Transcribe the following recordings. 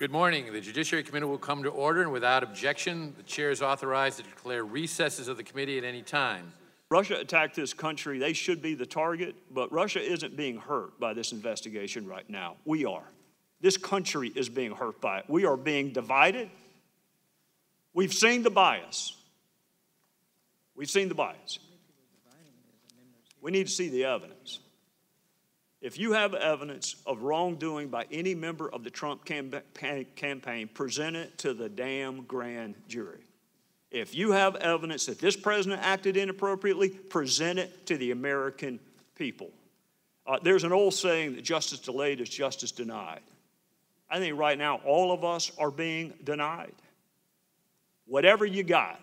Good morning. The Judiciary Committee will come to order, and without objection, the chair is authorized to declare recesses of the committee at any time. Russia attacked this country. They should be the target, but Russia isn't being hurt by this investigation right now. We are. This country is being hurt by it. We are being divided. We've seen the bias. We've seen the bias. We need to see the evidence. If you have evidence of wrongdoing by any member of the Trump campaign, present it to the damn grand jury. If you have evidence that this president acted inappropriately, present it to the American people. There's an old saying that justice delayed is justice denied. I think right now all of us are being denied. Whatever you got,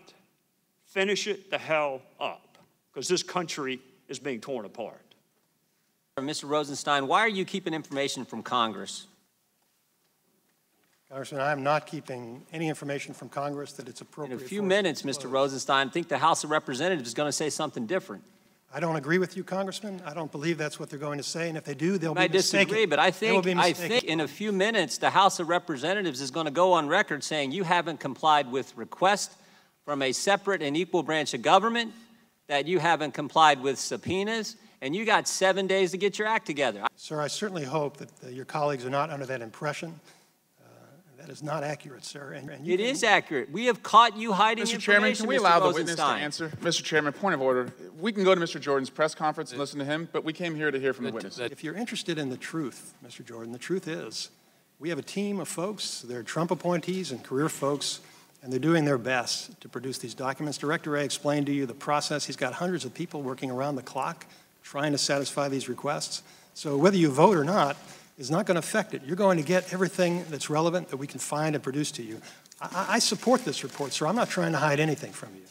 finish it the hell up, because this country is being torn apart. Mr. Rosenstein, why are you keeping information from Congress? Congressman, I am not keeping any information from Congress that it's appropriate. In a few minutes, Mr. Rosenstein, I think the House of Representatives is going to say something different. I don't agree with you, Congressman. I don't believe that's what they're going to say, and if they do, they'll be mistaken. I disagree, but I think in a few minutes, the House of Representatives is going to go on record saying you haven't complied with requests from a separate and equal branch of government, that you haven't complied with subpoenas, and you got 7 days to get your act together. Sir, I certainly hope that your colleagues are not under that impression. That is not accurate, sir. It is accurate. We have caught you hiding information, Mr. Chairman, can we allow the witness to Rosenstein. answer? Mr. Chairman, point of order. We can go to Mr. Jordan's press conference and listen to him, but we came here to hear from the witness. If you're interested in the truth, Mr. Jordan, the truth is we have a team of folks. They're Trump appointees and career folks, and they're doing their best to produce these documents. Director Wray explained to you the process. He's got hundreds of people working around the clock trying to satisfy these requests. So whether you vote or not is not going to affect it. You're going to get everything that's relevant that we can find and produce to you. I support this report, sir. I'm not trying to hide anything from you.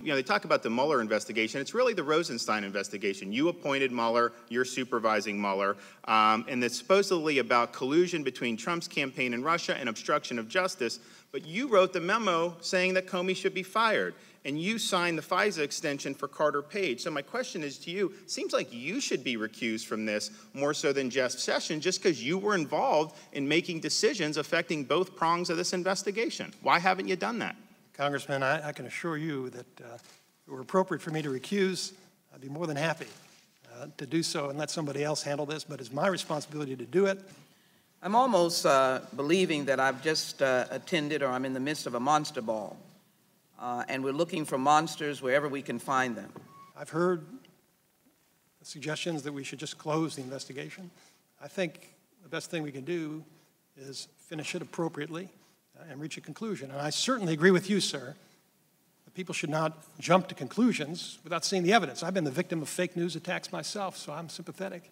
You know, they talk about the Mueller investigation. It's really the Rosenstein investigation. You appointed Mueller, you're supervising Mueller, and it's supposedly about collusion between Trump's campaign and Russia and obstruction of justice, but you wrote the memo saying that Comey should be fired, and you signed the FISA extension for Carter Page. So my question is to you, it seems like you should be recused from this more so than Jeff Sessions, just because you were involved in making decisions affecting both prongs of this investigation. Why haven't you done that? Congressman, I can assure you that if it were appropriate for me to recuse, I'd be more than happy to do so and let somebody else handle this, but it's my responsibility to do it. I'm almost believing that I've just attended or I'm in the midst of a monster ball, and we're looking for monsters wherever we can find them. I've heard suggestions that we should just close the investigation. I think the best thing we can do is finish it appropriately and reach a conclusion. And I certainly agree with you, sir, that people should not jump to conclusions without seeing the evidence. I've been the victim of fake news attacks myself, so I'm sympathetic.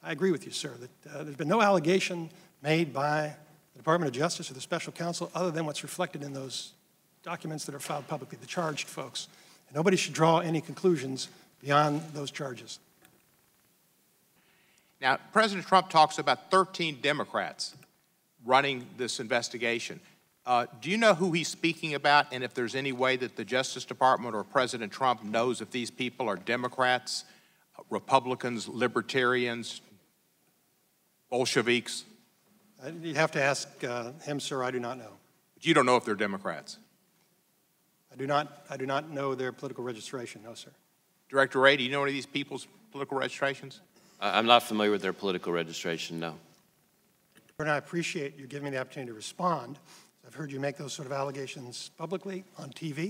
I agree with you, sir, that there's been no allegation made by the Department of Justice or the special counsel other than what's reflected in those documents that are filed publicly, the charged folks. And nobody should draw any conclusions beyond those charges. Now, President Trump talks about 13 Democrats running this investigation. Do you know who he's speaking about, and if there's any way that the Justice Department or President Trump knows if these people are Democrats, Republicans, Libertarians, Bolsheviks? You'd have to ask him, sir. I do not know. But you don't know if they're Democrats? I do not know their political registration, no, sir. Director Wray, do you know any of these people's political registrations? I'm not familiar with their political registration, no. And I appreciate you giving me the opportunity to respond. I've heard you make those sort of allegations publicly on TV.